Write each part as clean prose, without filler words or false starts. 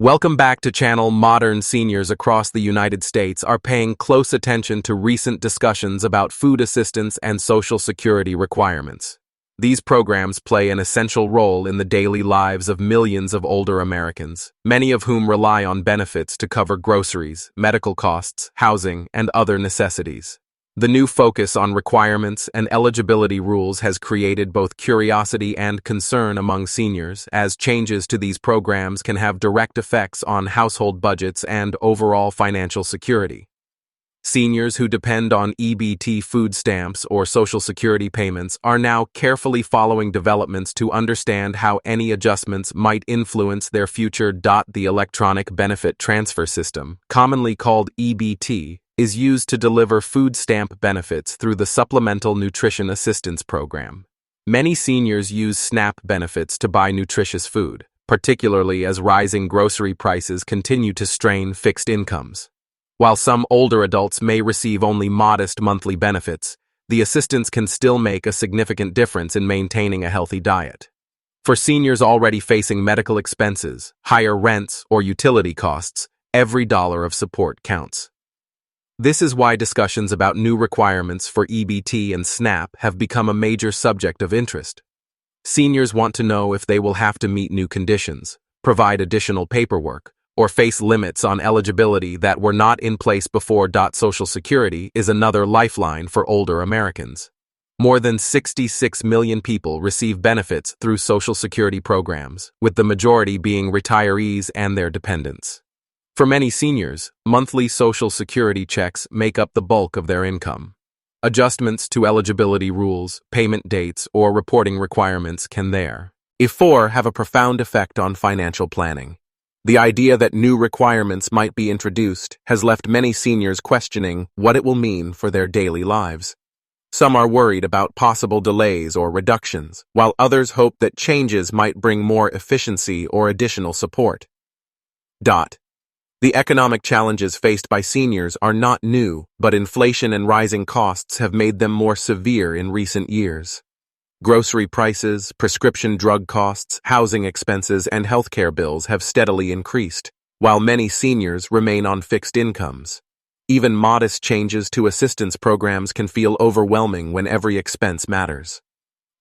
Welcome back to channel. Modern seniors across the United States are paying close attention to recent discussions about food assistance and Social Security requirements. These programs play an essential role in the daily lives of millions of older Americans, many of whom rely on benefits to cover groceries, medical costs, housing, and other necessities. The new focus on requirements and eligibility rules has created both curiosity and concern among seniors, as changes to these programs can have direct effects on household budgets and overall financial security. Seniors who depend on EBT food stamps or Social Security payments are now carefully following developments to understand how any adjustments might influence their future. The electronic benefit transfer system, commonly called EBT, is used to deliver food stamp benefits through the Supplemental Nutrition Assistance Program. Many seniors use SNAP benefits to buy nutritious food, particularly as rising grocery prices continue to strain fixed incomes. While some older adults may receive only modest monthly benefits, the assistance can still make a significant difference in maintaining a healthy diet. For seniors already facing medical expenses, higher rents, or utility costs, every dollar of support counts. This is why discussions about new requirements for EBT and SNAP have become a major subject of interest. Seniors want to know if they will have to meet new conditions, provide additional paperwork, or face limits on eligibility that were not in place before. Social Security is another lifeline for older Americans. More than 66 million people receive benefits through Social Security programs, with the majority being retirees and their dependents. For many seniors, monthly Social Security checks make up the bulk of their income. Adjustments to eligibility rules, payment dates, or reporting requirements can therefore have a profound effect on financial planning. The idea that new requirements might be introduced has left many seniors questioning what it will mean for their daily lives. Some are worried about possible delays or reductions, while others hope that changes might bring more efficiency or additional support. The economic challenges faced by seniors are not new, but inflation and rising costs have made them more severe in recent years. Grocery prices, prescription drug costs, housing expenses, and healthcare bills have steadily increased, while many seniors remain on fixed incomes. Even modest changes to assistance programs can feel overwhelming when every expense matters.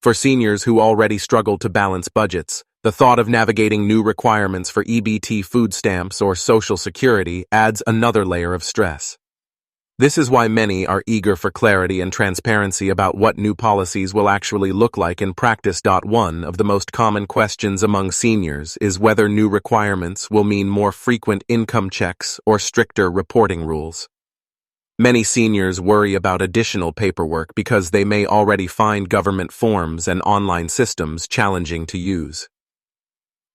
For seniors who already struggle to balance budgets, the thought of navigating new requirements for EBT food stamps or Social Security adds another layer of stress. This is why many are eager for clarity and transparency about what new policies will actually look like in practice. One of the most common questions among seniors is whether new requirements will mean more frequent income checks or stricter reporting rules. Many seniors worry about additional paperwork because they may already find government forms and online systems challenging to use.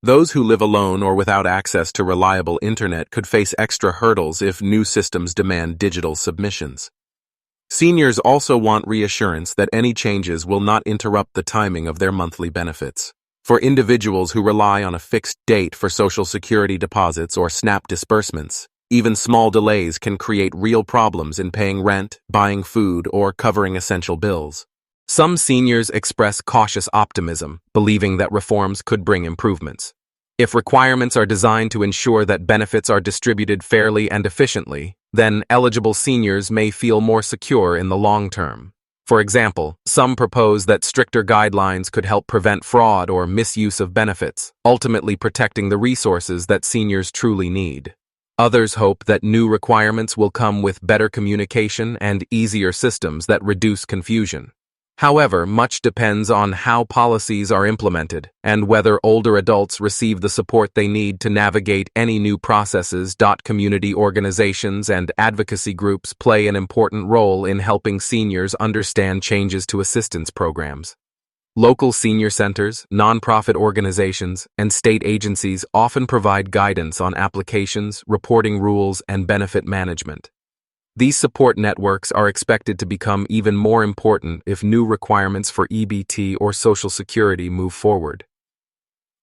Those who live alone or without access to reliable internet could face extra hurdles if new systems demand digital submissions. Seniors also want reassurance that any changes will not interrupt the timing of their monthly benefits. For individuals who rely on a fixed date for Social Security deposits or SNAP disbursements, even small delays can create real problems in paying rent, buying food, or covering essential bills. Some seniors express cautious optimism, believing that reforms could bring improvements. If requirements are designed to ensure that benefits are distributed fairly and efficiently, then eligible seniors may feel more secure in the long term. For example, some propose that stricter guidelines could help prevent fraud or misuse of benefits, ultimately protecting the resources that seniors truly need. Others hope that new requirements will come with better communication and easier systems that reduce confusion. However, much depends on how policies are implemented and whether older adults receive the support they need to navigate any new processes. Community organizations and advocacy groups play an important role in helping seniors understand changes to assistance programs. Local senior centers, nonprofit organizations, and state agencies often provide guidance on applications, reporting rules, and benefit management. These support networks are expected to become even more important if new requirements for EBT or Social Security move forward.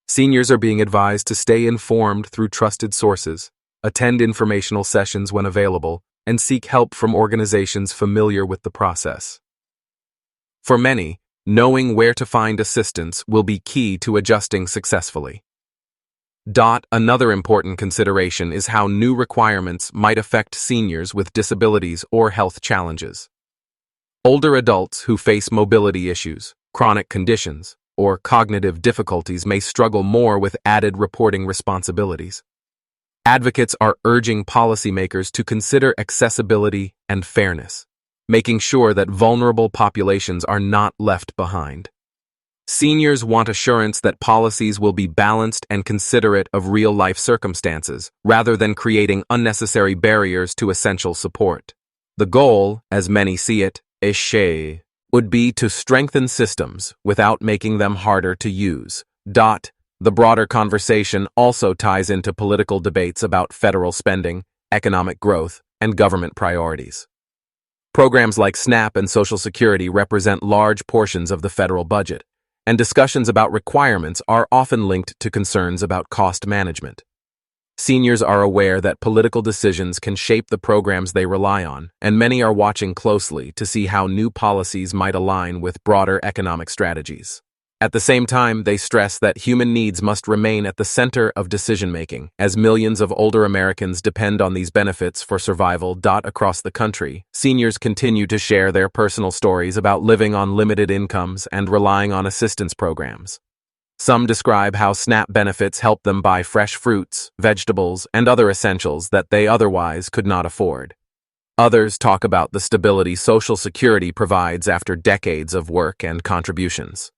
Seniors are being advised to stay informed through trusted sources, attend informational sessions when available, and seek help from organizations familiar with the process. For many, knowing where to find assistance will be key to adjusting successfully. Another important consideration is how new requirements might affect seniors with disabilities or health challenges. Older adults who face mobility issues, chronic conditions, or cognitive difficulties may struggle more with added reporting responsibilities. Advocates are urging policymakers to consider accessibility and fairness, making sure that vulnerable populations are not left behind. Seniors want assurance that policies will be balanced and considerate of real-life circumstances, rather than creating unnecessary barriers to essential support. The goal, as many see it, would be to strengthen systems without making them harder to use. The broader conversation also ties into political debates about federal spending, economic growth, and government priorities. Programs like SNAP and Social Security represent large portions of the federal budget, and discussions about requirements are often linked to concerns about cost management. Seniors are aware that political decisions can shape the programs they rely on, and many are watching closely to see how new policies might align with broader economic strategies. At the same time, they stress that human needs must remain at the center of decision-making, as millions of older Americans depend on these benefits for survival. Across the country, seniors continue to share their personal stories about living on limited incomes and relying on assistance programs. Some describe how SNAP benefits help them buy fresh fruits, vegetables, and other essentials that they otherwise could not afford. Others talk about the stability Social Security provides after decades of work and contributions.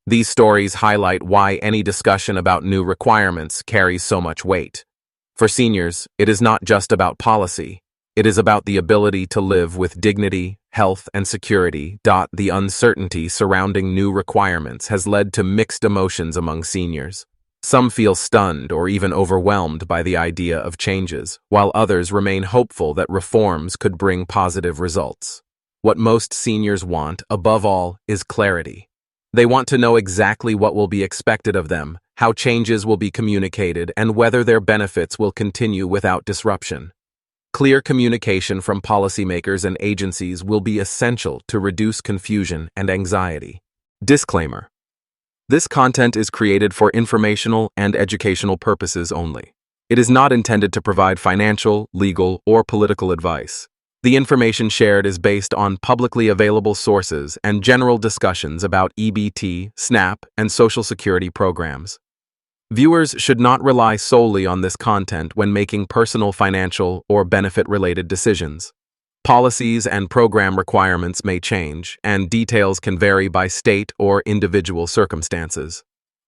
These stories highlight why any discussion about new requirements carries so much weight. For seniors, it is not just about policy. It is about the ability to live with dignity, health, and security. The uncertainty surrounding new requirements has led to mixed emotions among seniors. Some feel stunned or even overwhelmed by the idea of changes, while others remain hopeful that reforms could bring positive results. What most seniors want, above all, is clarity. They want to know exactly what will be expected of them, how changes will be communicated, and whether their benefits will continue without disruption. Clear communication from policymakers and agencies will be essential to reduce confusion and anxiety. Disclaimer: this content is created for informational and educational purposes only. It is not intended to provide financial, legal, or political advice. The information shared is based on publicly available sources and general discussions about EBT, SNAP, and Social Security programs. Viewers should not rely solely on this content when making personal financial or benefit-related decisions. Policies and program requirements may change, and details can vary by state or individual circumstances.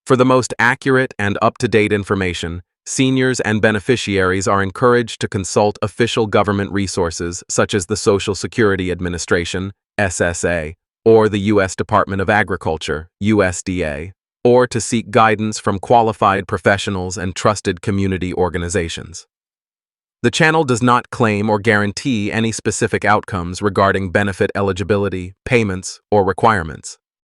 For the most accurate and up-to-date information, seniors and beneficiaries are encouraged to consult official government resources such as the Social Security Administration, SSA, or the U.S. Department of Agriculture, USDA, or to seek guidance from qualified professionals and trusted community organizations. The channel does not claim or guarantee any specific outcomes regarding benefit eligibility, payments, or requirements.